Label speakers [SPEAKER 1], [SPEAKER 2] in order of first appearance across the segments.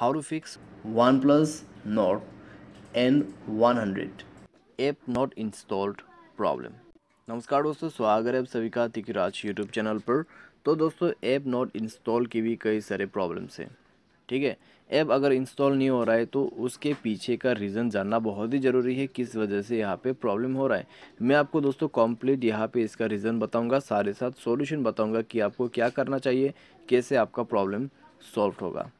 [SPEAKER 1] how to fix OnePlus Nord N100 app not installed problem. नमस्कार दोस्तों, स्वागत है आप सभी का तिकराज यूट्यूब चैनल पर। तो दोस्तों, ऐप नॉट इंस्टॉल की भी कई सारे प्रॉब्लम्स हैं। ठीक है, ऐप अगर इंस्टॉल नहीं हो रहा है तो उसके पीछे का रीज़न जानना बहुत ही ज़रूरी है, किस वजह से यहाँ पे प्रॉब्लम हो रहा है। मैं आपको दोस्तों कंप्लीट यहाँ पे इसका रीज़न बताऊंगा, साथ ही साथ सॉल्यूशन बताऊंगा कि आपको क्या करना चाहिए, कैसे आपका प्रॉब्लम सॉल्व होगा।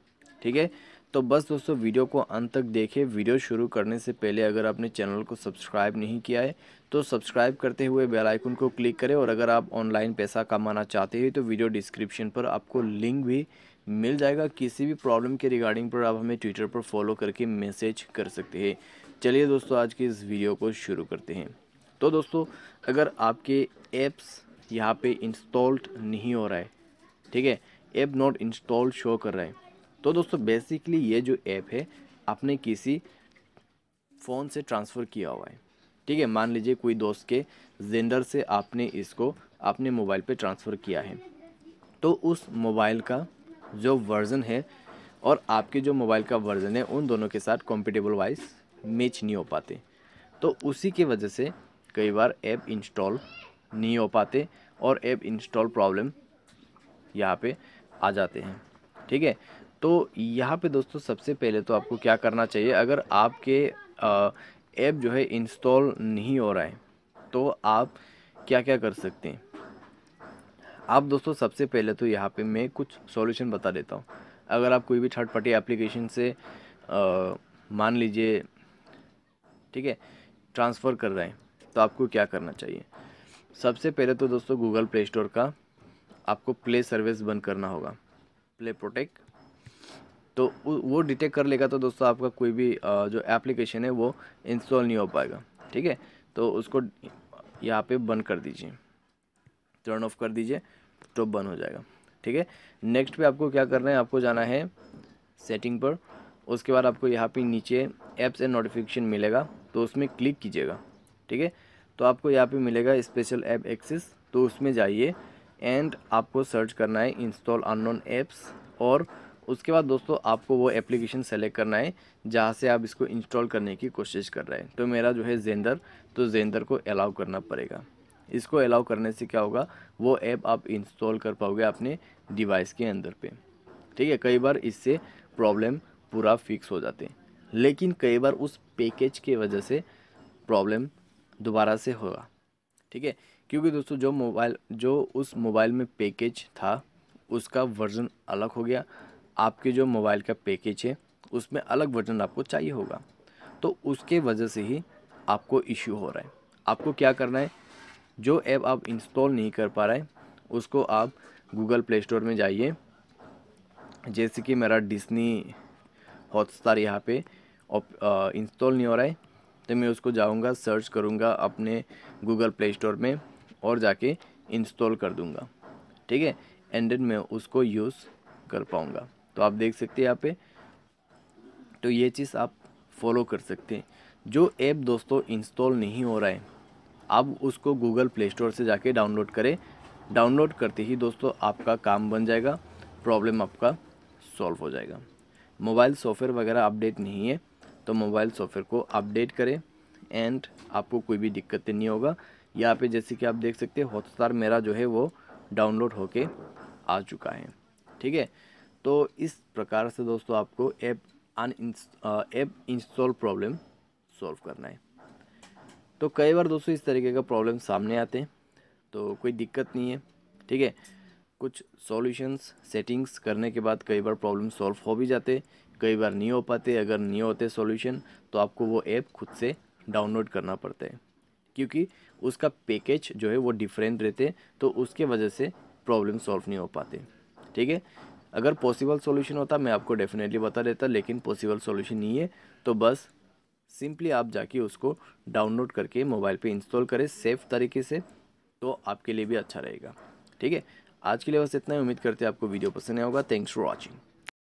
[SPEAKER 1] ठीक है, तो बस दोस्तों वीडियो को अंत तक देखें। वीडियो शुरू करने से पहले अगर आपने चैनल को सब्सक्राइब नहीं किया है तो सब्सक्राइब करते हुए बेल आइकन को क्लिक करें, और अगर आप ऑनलाइन पैसा कमाना चाहते हैं तो वीडियो डिस्क्रिप्शन पर आपको लिंक भी मिल जाएगा। किसी भी प्रॉब्लम के रिगार्डिंग पर आप हमें ट्विटर पर फॉलो करके मैसेज कर सकते हैं। चलिए दोस्तों, आज की इस वीडियो को शुरू करते हैं। तो दोस्तों, अगर आपके ऐप्स यहाँ पे इंस्टॉल्ड नहीं हो रहा है, ठीक है, ऐप नॉट इंस्टॉल्ड शो कर रहा है, तो दोस्तों बेसिकली ये जो ऐप है आपने किसी फ़ोन से ट्रांसफ़र किया हुआ है। ठीक है, मान लीजिए कोई दोस्त के जेंडर से आपने इसको अपने मोबाइल पे ट्रांसफ़र किया है, तो उस मोबाइल का जो वर्ज़न है और आपके जो मोबाइल का वर्ज़न है उन दोनों के साथ कॉम्पिटेबल वाइज मैच नहीं हो पाते। तो उसी की वजह से कई बार ऐप इंस्टॉल नहीं हो पाते और ऐप इंस्टॉल प्रॉब्लम यहाँ पे आ जाते हैं। ठीक है, तो यहाँ पे दोस्तों सबसे पहले तो आपको क्या करना चाहिए, अगर आपके ऐप जो है इंस्टॉल नहीं हो रहा है तो आप क्या क्या कर सकते हैं। आप दोस्तों सबसे पहले तो यहाँ पे मैं कुछ सॉल्यूशन बता देता हूँ। अगर आप कोई भी थर्ड पार्टी एप्लीकेशन से मान लीजिए, ठीक है, ट्रांसफ़र कर रहे हैं, तो आपको क्या करना चाहिए। सबसे पहले तो दोस्तों गूगल प्ले स्टोर का आपको प्ले सर्विस बंद करना होगा, प्ले प्रोटेक्ट। तो वो डिटेक्ट कर लेगा तो दोस्तों आपका कोई भी जो एप्लीकेशन है वो इंस्टॉल नहीं हो पाएगा। ठीक है, तो उसको यहाँ पे बंद कर दीजिए, टर्न ऑफ कर दीजिए, तो बंद हो जाएगा। ठीक है, नेक्स्ट पे आपको क्या करना है, आपको जाना है सेटिंग पर। उसके बाद आपको यहाँ पे नीचे ऐप्स एंड नोटिफिकेशन मिलेगा, तो उसमें क्लिक कीजिएगा। ठीक है, तो आपको यहाँ पे मिलेगा स्पेशल ऐप एक्सेस, तो उसमें जाइए एंड आपको सर्च करना है इंस्टॉल अननोन ऐप्स, और उसके बाद दोस्तों आपको वो एप्लीकेशन सेलेक्ट करना है जहाँ से आप इसको इंस्टॉल करने की कोशिश कर रहे हैं। तो मेरा जो है जेंडर, तो जेंडर को अलाउ करना पड़ेगा। इसको अलाउ करने से क्या होगा, वो ऐप आप इंस्टॉल कर पाओगे अपने डिवाइस के अंदर पे। ठीक है, कई बार इससे प्रॉब्लम पूरा फिक्स हो जाते हैं, लेकिन कई बार उस पैकेज के वजह से प्रॉब्लम दोबारा से होगा। ठीक है, क्योंकि दोस्तों जो उस मोबाइल में पैकेज था उसका वर्जन अलग हो गया, आपके जो मोबाइल का पैकेज है उसमें अलग वर्जन आपको चाहिए होगा, तो उसके वजह से ही आपको इश्यू हो रहा है। आपको क्या करना है, जो ऐप आप इंस्टॉल नहीं कर पा रहे हैं उसको आप गूगल प्ले स्टोर में जाइए। जैसे कि मेरा डिज्नी हॉटस्टार यहाँ पे इंस्टॉल नहीं हो रहा है, तो मैं उसको जाऊँगा, सर्च करूँगा अपने गूगल प्ले स्टोर में और जाके इंस्टॉल कर दूँगा। ठीक है, एंड देन मैं उसको यूज़ कर पाऊँगा। तो आप देख सकते हैं यहाँ पे, तो ये चीज़ आप फॉलो कर सकते हैं। जो ऐप दोस्तों इंस्टॉल नहीं हो रहा है, आप उसको गूगल प्ले स्टोर से जाके डाउनलोड करें। डाउनलोड करते ही दोस्तों आपका काम बन जाएगा, प्रॉब्लम आपका सॉल्व हो जाएगा। मोबाइल सॉफ्टवेयर वगैरह अपडेट नहीं है तो मोबाइल सॉफ्टवेयर को अपडेट करें एंड आपको कोई भी दिक्कत नहीं होगा। यहाँ पे जैसे कि आप देख सकते हैं हॉटस्टार मेरा जो है वो डाउनलोड होके आ चुका है। ठीक है, तो इस प्रकार से दोस्तों आपको ऐप इंस्टॉल प्रॉब्लम सॉल्व करना है। तो कई बार दोस्तों इस तरीके का प्रॉब्लम सामने आते हैं, तो कोई दिक्कत नहीं है। ठीक है, कुछ सॉल्यूशंस सेटिंग्स करने के बाद कई बार प्रॉब्लम सॉल्व हो भी जाते, कई बार नहीं हो पाते। अगर नहीं होते सॉल्यूशन तो आपको वो ऐप खुद से डाउनलोड करना पड़ता है, क्योंकि उसका पैकेज जो है वो डिफरेंट रहते, तो उसके वजह से प्रॉब्लम सॉल्व नहीं हो पाते। ठीक है, अगर पॉसिबल सॉल्यूशन होता मैं आपको डेफिनेटली बता देता, लेकिन पॉसिबल सॉल्यूशन नहीं है, तो बस सिंपली आप जाके उसको डाउनलोड करके मोबाइल पे इंस्टॉल करें सेफ़ तरीके से, तो आपके लिए भी अच्छा रहेगा। ठीक है, आज के लिए बस इतना ही। उम्मीद करते हैं आपको वीडियो पसंद आया होगा। Thanks for watching.